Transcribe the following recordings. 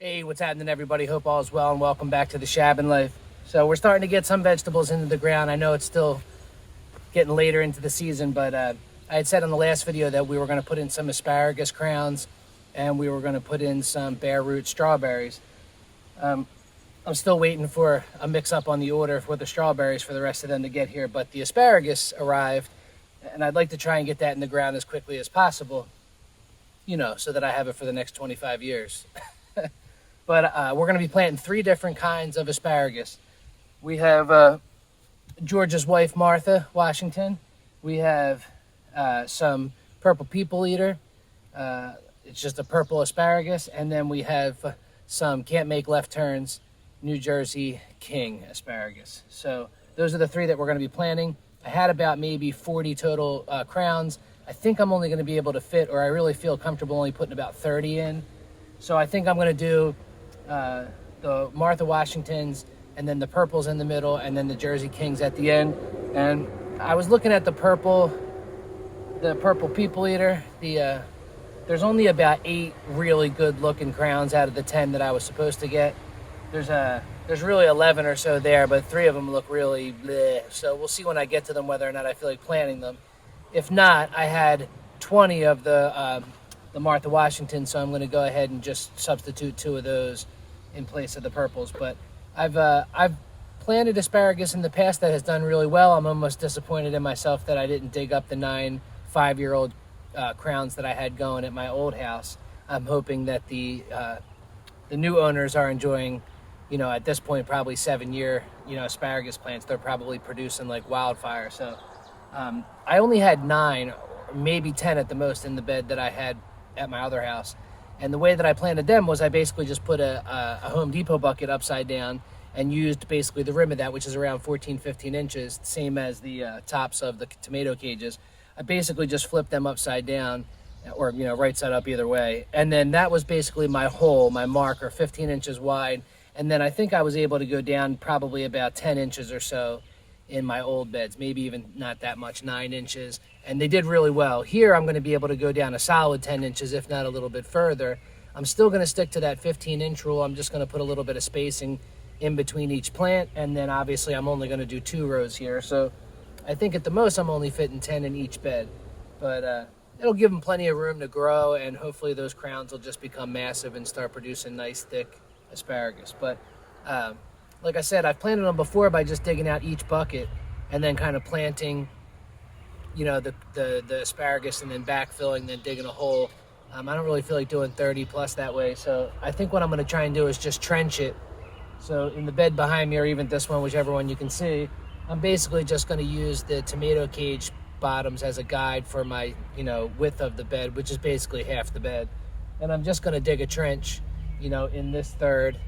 Hey, what's happening, everybody? Hope all is well, and welcome back to the ShabinLife. So we're starting to get some vegetables into the ground. I know it's still getting later into the season, but I had said in the last video that we were going to put in some asparagus crowns and we were going to put in some bare root strawberries. I'm still waiting for a mix-up on the order for the strawberries for the rest of them to get here, but the asparagus arrived, and I'd like to try and get that in the ground as quickly as possible, so that I have it for the next 25 years. But we're going to be planting 3 different kinds of asparagus. We have George's wife, Martha Washington. We have some purple people eater. It's just a purple asparagus. And then we have some can't make left turns, New Jersey King asparagus. So those are the 3 that we're going to be planting. I had about maybe 40 total crowns. I think I'm only going to be able to fit, or I really feel comfortable only putting about 30 in. So I think I'm going to do the Martha Washingtons, and then the purples in the middle, and then the Jersey Kings at the end. And I was looking at the purple people eater. There's only about 8 really good looking crowns out of the 10 that I was supposed to get. There's really 11 or so there, but 3 of them look really bleh. So we'll see when I get to them whether or not I feel like planting them. If not, I had 20 of the Martha Washington, so I'm going to go ahead and just substitute 2 of those in place of the purples. But I've planted asparagus in the past that has done really well. I'm almost disappointed in myself that I didn't dig up the 9 5-year-old crowns that I had going at my old house. I'm hoping that the new owners are enjoying, at this point, probably 7-year, asparagus plants. They're probably producing like wildfire. So I only had 9, or maybe 10 at the most in the bed that I had at my other house. And the way that I planted them was I basically just put a Home Depot bucket upside down and used basically the rim of that, which is around 14-15 inches, same as the tops of the tomato cages. I basically just flipped them upside down, or right side up, either way. And then that was basically my hole, my marker, 15 inches wide. And then I think I was able to go down probably about 10 inches or so in my old beds, maybe even not that much, 9 inches. And they did really well. Here I'm going to be able to go down a solid 10 inches, if not a little bit further. I'm still going to stick to that 15-inch rule. I'm just going to put a little bit of spacing in between each plant. And then obviously I'm only going to do 2 rows here. So I think at the most I'm only fitting 10 in each bed. But it'll give them plenty of room to grow, and hopefully those crowns will just become massive and start producing nice, thick asparagus. But like I said, I've planted them before by just digging out each bucket and then kind of planting, the asparagus, and then backfilling, then digging a hole. I don't really feel like doing 30 plus that way. So I think what I'm going to try and do is just trench it. So in the bed behind me, or even this one, whichever one you can see, I'm basically just going to use the tomato cage bottoms as a guide for my, width of the bed, which is basically half the bed. And I'm just going to dig a trench, in this third,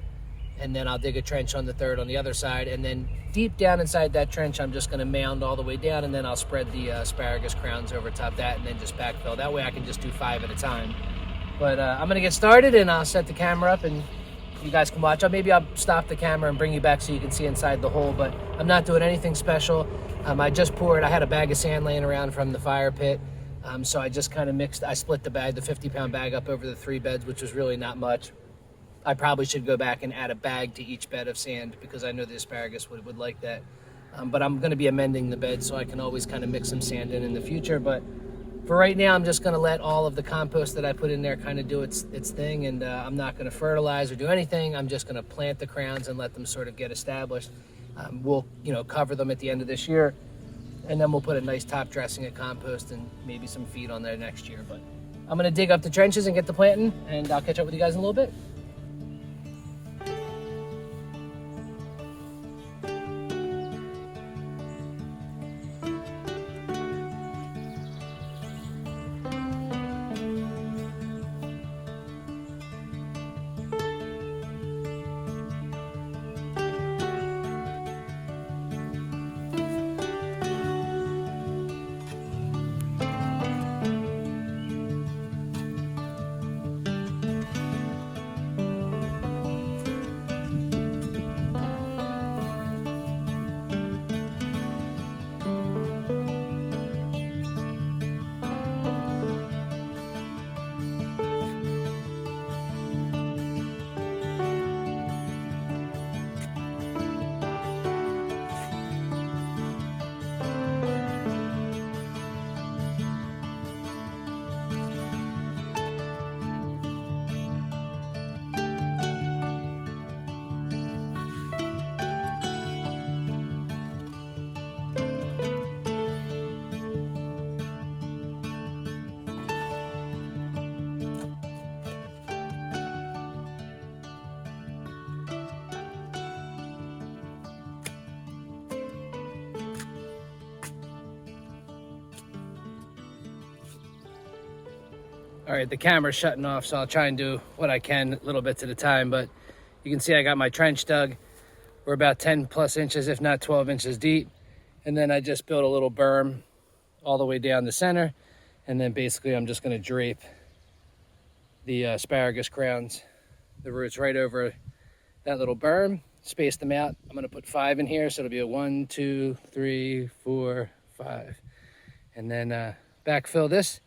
and then I'll dig a trench on the third on the other side, and then deep down inside that trench I'm just going to mound all the way down, and then I'll spread the asparagus crowns over top that, and then just backfill. That way I can just do 5 at a time. But I'm going to get started, and I'll set the camera up and you guys can watch. Maybe I'll stop the camera and bring you back so you can see inside the hole, but I'm not doing anything special. I had a bag of sand laying around from the fire pit, so I just kind of I split the bag, the 50-pound bag, up over the 3 beds, which was really not much. I probably should go back and add a bag to each bed of sand, because I know the asparagus would like that. But I'm going to be amending the bed, so I can always kind of mix some sand in the future. But for right now, I'm just going to let all of the compost that I put in there kind of do its thing, and I'm not going to fertilize or do anything. I'm just going to plant the crowns and let them sort of get established. We'll cover them at the end of this year, and then we'll put a nice top dressing of compost and maybe some feed on there next year. But I'm going to dig up the trenches and get the planting, and I'll catch up with you guys in a little bit. All right, the camera's shutting off, so I'll try and do what I can little bits at a time, but you can see I got my trench dug. We're about 10 plus inches, if not 12 inches deep. And then I just built a little berm all the way down the center. And then basically I'm just gonna drape the asparagus crowns, the roots right over that little berm, space them out. I'm gonna put 5 in here, so it'll be a 1, 2, 3, 4, 5. And then backfill this.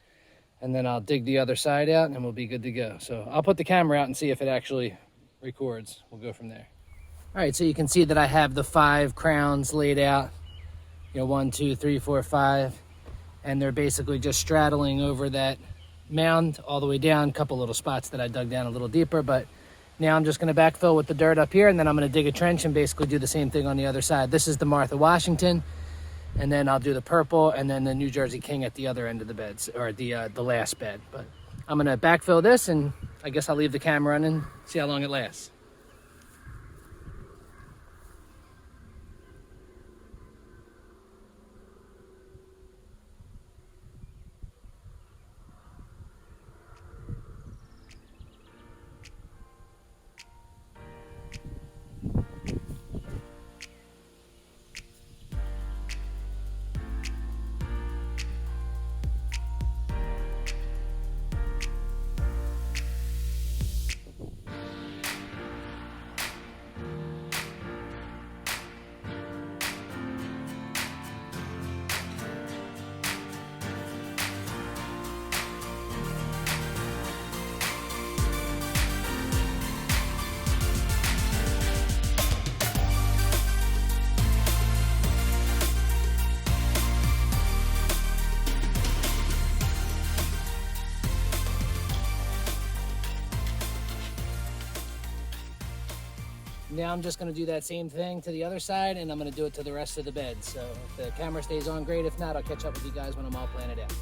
And then I'll dig the other side out and we'll be good to go. So I'll put the camera out and see if it actually records. We'll go from there. All right, so you can see that I have the 5 crowns laid out. 1, 2, 3, 4, 5. And they're basically just straddling over that mound all the way down. A couple little spots that I dug down a little deeper, but now I'm just gonna backfill with the dirt up here, and then I'm gonna dig a trench and basically do the same thing on the other side. This is the Martha Washington. And then I'll do the purple and then the New Jersey King at the other end of the beds, or the last bed. But I'm gonna backfill this, and I guess I'll leave the camera running, see how long it lasts. Now I'm just gonna do that same thing to the other side, and I'm gonna do it to the rest of the bed. So if the camera stays on, great. If not, I'll catch up with you guys when I'm all planted out.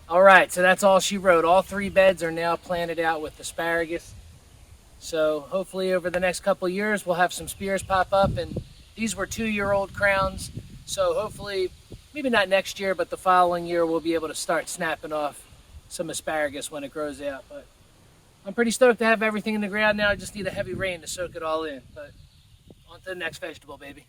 All right, so that's all she wrote. All 3 beds are now planted out with asparagus. So hopefully over the next couple of years, we'll have some spears pop up. And these were 2-year-old crowns. So hopefully, maybe not next year, but the following year, we'll be able to start snapping off some asparagus when it grows out. But I'm pretty stoked to have everything in the ground now. I just need a heavy rain to soak it all in. But on to the next vegetable, baby.